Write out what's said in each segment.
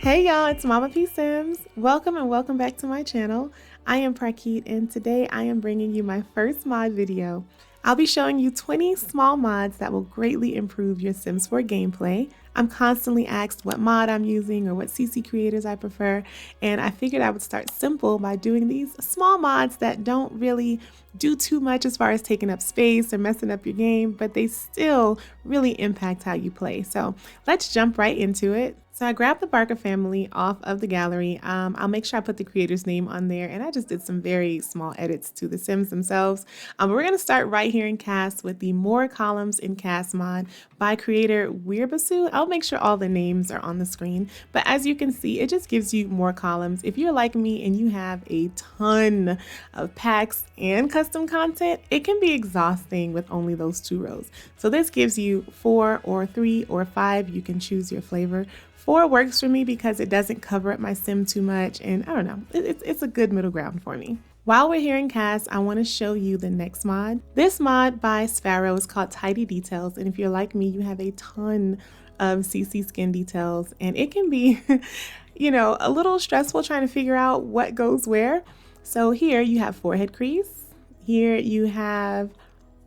Hey y'all, it's Mama P Sims. Welcome and welcome back to my channel. I am Prakit and today I am bringing you my first mod video. I'll be showing you 20 small mods that will greatly improve your Sims 4 gameplay. I'm constantly asked what mod I'm using or what CC creators I prefer, and I figured I would start simple by doing these small mods that don't really do too much as far as taking up space or messing up your game, but they still really impact how you play. So let's jump right into it. So I grabbed the Barker family off of the gallery. I'll make sure I put the creator's name on there, and I just did some very small edits to the Sims themselves. We're going to start right here in Cast with the More Columns in Cast mod by creator Weirbasu. I'll make sure all the names are on the screen, but as you can see, it just gives you more columns. If you're like me and you have a ton of packs and custom content, it can be exhausting with only those 2 rows. So this gives you 4 or 3 or 5. You can choose your flavor. 4 works for me because it doesn't cover up my sim too much, and I don't know, it's a good middle ground for me. While we're here in Cast, I want to show you the next mod. This mod by Sparrow is called Tidy Details, and if you're like me, you have a ton of CC skin details, and it can be, a little stressful trying to figure out what goes where. So here you have forehead crease. Here you have,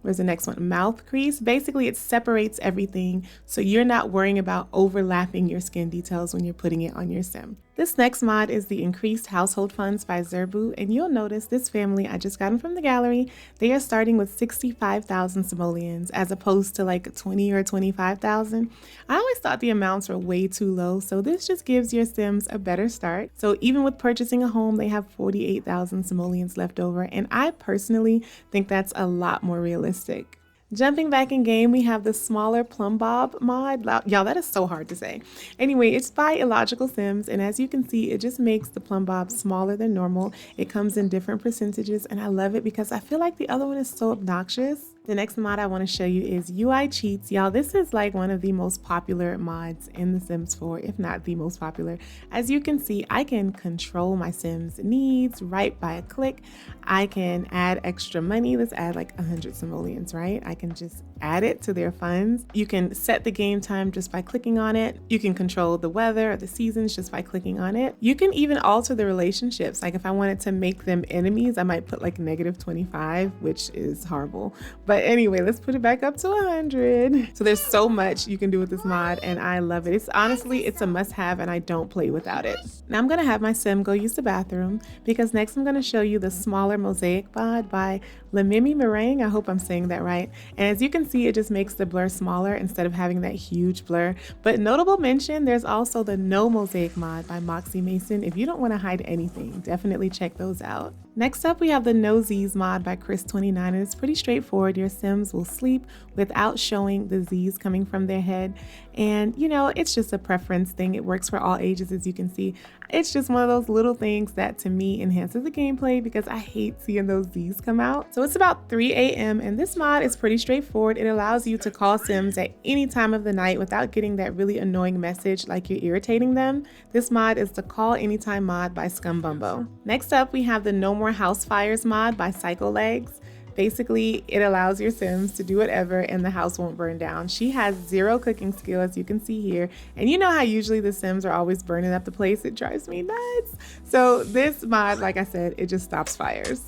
where's the next one? Mouth crease. Basically, it separates everything so you're not worrying about overlapping your skin details when you're putting it on your sim. This next mod is the Increased Household Funds by Zerbu, and you'll notice this family, I just got them from the gallery. They are starting with 65,000 simoleons as opposed to like 20 or 25,000. I always thought the amounts were way too low, so this just gives your Sims a better start. So even with purchasing a home, they have 48,000 simoleons left over, and I personally think that's a lot more realistic. Jumping back in game, we have the smaller Plum Bob mod. Y'all, that is so hard to say. Anyway, it's by Illogical Sims, and as you can see, it just makes the Plum Bob smaller than normal. It comes in different percentages, and I love it because I feel like the other one is so obnoxious. The next mod I want to show you is UI Cheats. Y'all, this is like one of the most popular mods in The Sims 4, if not the most popular. As you can see, I can control my Sims' needs right by a click. I can add extra money. Let's add like 100 simoleons, right? I can just add it to their funds. You can set the game time just by clicking on it. You can control the weather or the seasons just by clicking on it. You can even alter the relationships. Like if I wanted to make them enemies, I might put like -25, which is horrible. But anyway, let's put it back up to 100. So there's so much you can do with this mod, and I love it. It's honestly, it's a must-have, and I don't play without it. Now I'm gonna have my sim go use the bathroom because next I'm gonna show you the smaller Mosaic mod by Lemimi Meringue. I hope I'm saying that right. And as you can see, it just makes the blur smaller instead of having that huge blur. But notable mention, there's also the No Mosaic mod by Moxie Mason. If you don't want to hide anything, definitely check those out. Next up, we have the No Z's mod by Chris29, and it's pretty straightforward. Your Sims will sleep without showing the Z's coming from their head. And it's just a preference thing. It works for all ages, as you can see. It's just one of those little things that to me enhances the gameplay because I hate seeing those Z's come out. So it's about 3 a.m. and this mod is pretty straightforward. It allows you to call Sims at any time of the night without getting that really annoying message like you're irritating them. This mod is the Call Anytime mod by Scumbumbo. Next up, we have the No More House Fires mod by Psycho Legs. Basically, it allows your Sims to do whatever and the house won't burn down. She has 0 cooking skill, as you can see here. And you know how usually the Sims are always burning up the place? It drives me nuts. So this mod, like I said, it just stops fires.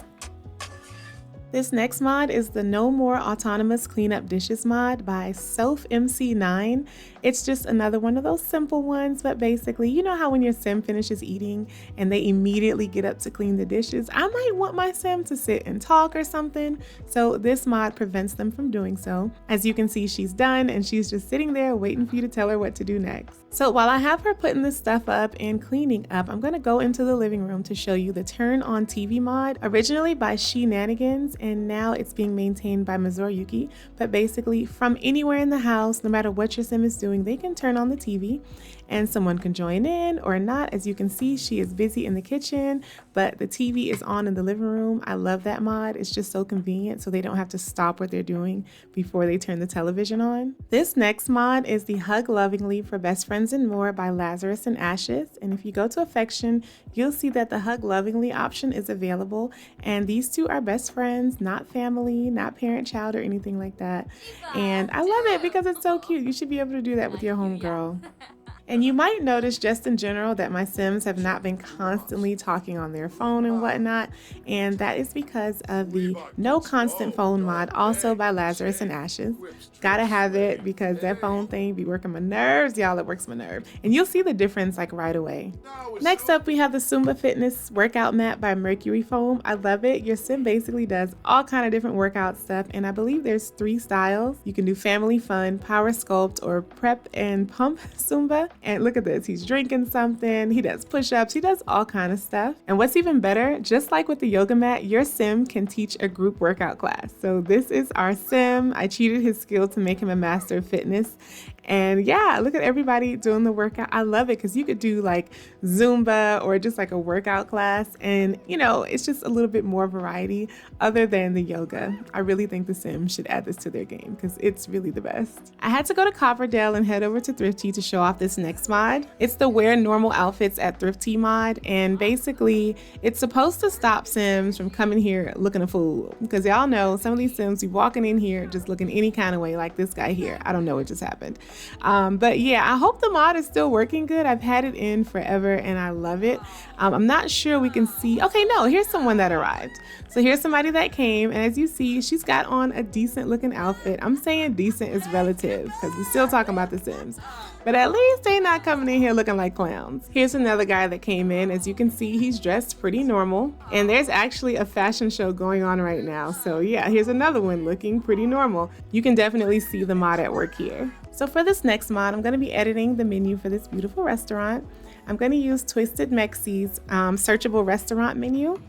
This next mod is the No More Autonomous Cleanup Dishes mod by SelfMC9. It's just another one of those simple ones, but basically, you know how when your Sim finishes eating and they immediately get up to clean the dishes? I might want my Sim to sit and talk or something, so this mod prevents them from doing so. As you can see, she's done and she's just sitting there waiting for you to tell her what to do next. So while I have her putting this stuff up and cleaning up, I'm gonna go into the living room to show you the Turn On TV mod, originally by Shenanigans, and now it's being maintained by Mizorayuki. But basically, from anywhere in the house, no matter what your Sim is doing, they can turn on the TV and someone can join in or not. As you can see, she is busy in the kitchen, but the TV is on in the living room. I love that mod. It's just so convenient so they don't have to stop what they're doing before they turn the television on. This next mod is the Hug Lovingly for Best Friends and More by Lazarus and Ashes. And if you go to Affection, you'll see that the Hug Lovingly option is available. And these two are best friends, not family, not parent-child or anything like that. And I love it because it's so cute. You should be able to do that with your homegirl. And you might notice just in general that my Sims have not been constantly talking on their phone and whatnot, and that is because of the No Constant Phone mod, also by Lazarus and Ashes. Gotta have it because that phone thing be working my nerves, y'all. It works my nerve, and you'll see the difference like right away. Next up, we have the Saba Fitness workout mat by Mercury Foam. I love it. Your Sim basically does all kind of different workout stuff, and I believe there's 3 styles. You can do family fun, power sculpt, or prep and pump Zumba. And look at this, he's drinking something, he does push-ups, he does all kind of stuff. And what's even better, just like with the yoga mat, your Sim can teach a group workout class. So this is our Sim. I cheated his skill to make him a master of fitness. And yeah, look at everybody doing the workout. I love it because you could do like Zumba or just like a workout class. And you know, it's just a little bit more variety other than the yoga. I really think the Sims should add this to their game because it's really the best. I had to go to Copperdale and head over to Thrifty to show off this next mod. It's the Wear Normal Outfits at Thrifty mod. And basically, it's supposed to stop Sims from coming here looking a fool. Because y'all know some of these Sims be walking in here just looking any kind of way, like this guy here. I don't know what just happened. But yeah, I hope the mod is still working good. I've had it in forever and I love it. I'm not sure we can see. Okay, no, here's someone that arrived. So here's somebody that came, and as you see, she's got on a decent looking outfit. I'm saying decent is relative because we're still talking about the Sims. But at least they not coming in here looking like clowns. Here's another guy that came in. As you can see, he's dressed pretty normal. And there's actually a fashion show going on right now. So yeah, here's another one looking pretty normal. You can definitely see the mod at work here. So for this next mod, I'm going to be editing the menu for this beautiful restaurant. I'm going to use Twisted Mexi's searchable restaurant menu.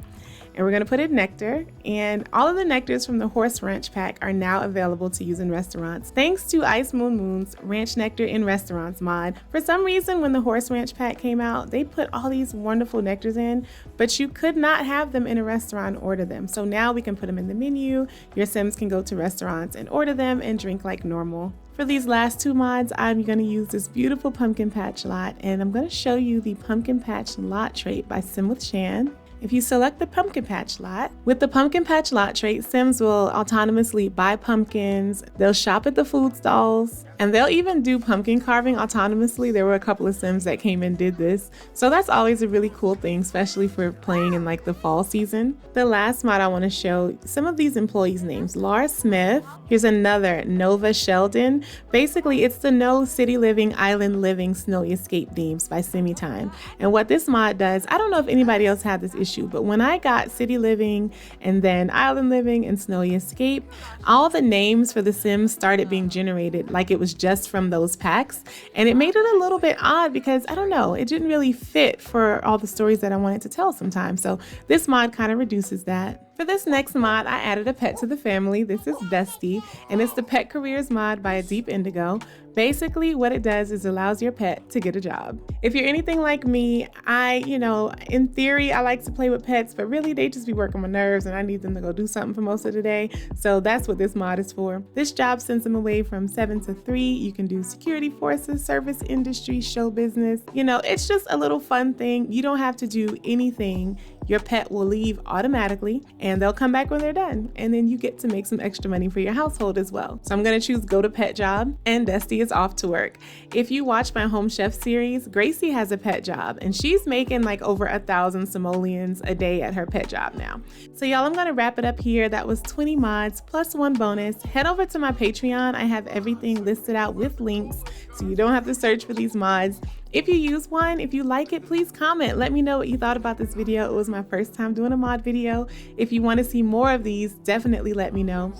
And we're going to put in Nectar, and all of the Nectars from the Horse Ranch pack are now available to use in restaurants thanks to Ice Moon Moon's Ranch Nectar in Restaurants mod. For some reason, when the Horse Ranch pack came out, they put all these wonderful Nectars in, but you could not have them in a restaurant and order them. So now we can put them in the menu. Your Sims can go to restaurants and order them and drink like normal. For these last 2 mods, I'm going to use this beautiful pumpkin patch lot, and I'm going to show you the pumpkin patch lot trait by Sim with Shan. If you select the pumpkin patch lot, with the pumpkin patch lot trait, Sims will autonomously buy pumpkins, they'll shop at the food stalls, and they'll even do pumpkin carving autonomously. There were a couple of Sims that came and did this. So that's always a really cool thing, especially for playing in like the fall season. The last mod I want to show some of these employees' names. Laura Smith, here's another Nova Sheldon. Basically, it's the No City Living, Island Living Snowy Escape themes by Semitime. And what this mod does, I don't know if anybody else had this issue, but when I got City Living and then Island Living and Snowy Escape, all the names for the Sims started being generated like it was just from those packs, and it made it a little bit odd because I don't know, it didn't really fit for all the stories that I wanted to tell sometimes. So this mod kind of reduces that. For this next mod, I added a pet to the family. This is Dusty, and it's the Pet Careers mod by Deep Indigo. Basically, what it does is allows your pet to get a job. If you're anything like me, in theory, I like to play with pets, but really they just be working my nerves and I need them to go do something for most of the day. So that's what this mod is for. This job sends them away from 7 to 3. You can do security forces, service industry, show business. It's just a little fun thing. You don't have to do anything. Your pet will leave automatically and they'll come back when they're done. And then you get to make some extra money for your household as well. So I'm going to choose Go to Pet Job, and Dusty is off to work. If you watch my Home Chef series, Gracie has a pet job and she's making like over 1,000 simoleons a day at her pet job now. So y'all, I'm going to wrap it up here. That was 20 mods plus 1 bonus. Head over to my Patreon. I have everything listed out with links so you don't have to search for these mods. If you use one, if you like it, please comment. Let me know what you thought about this video. It was my first time doing a mod video. If you want to see more of these, definitely let me know.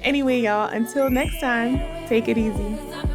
Anyway, y'all, until next time, take it easy.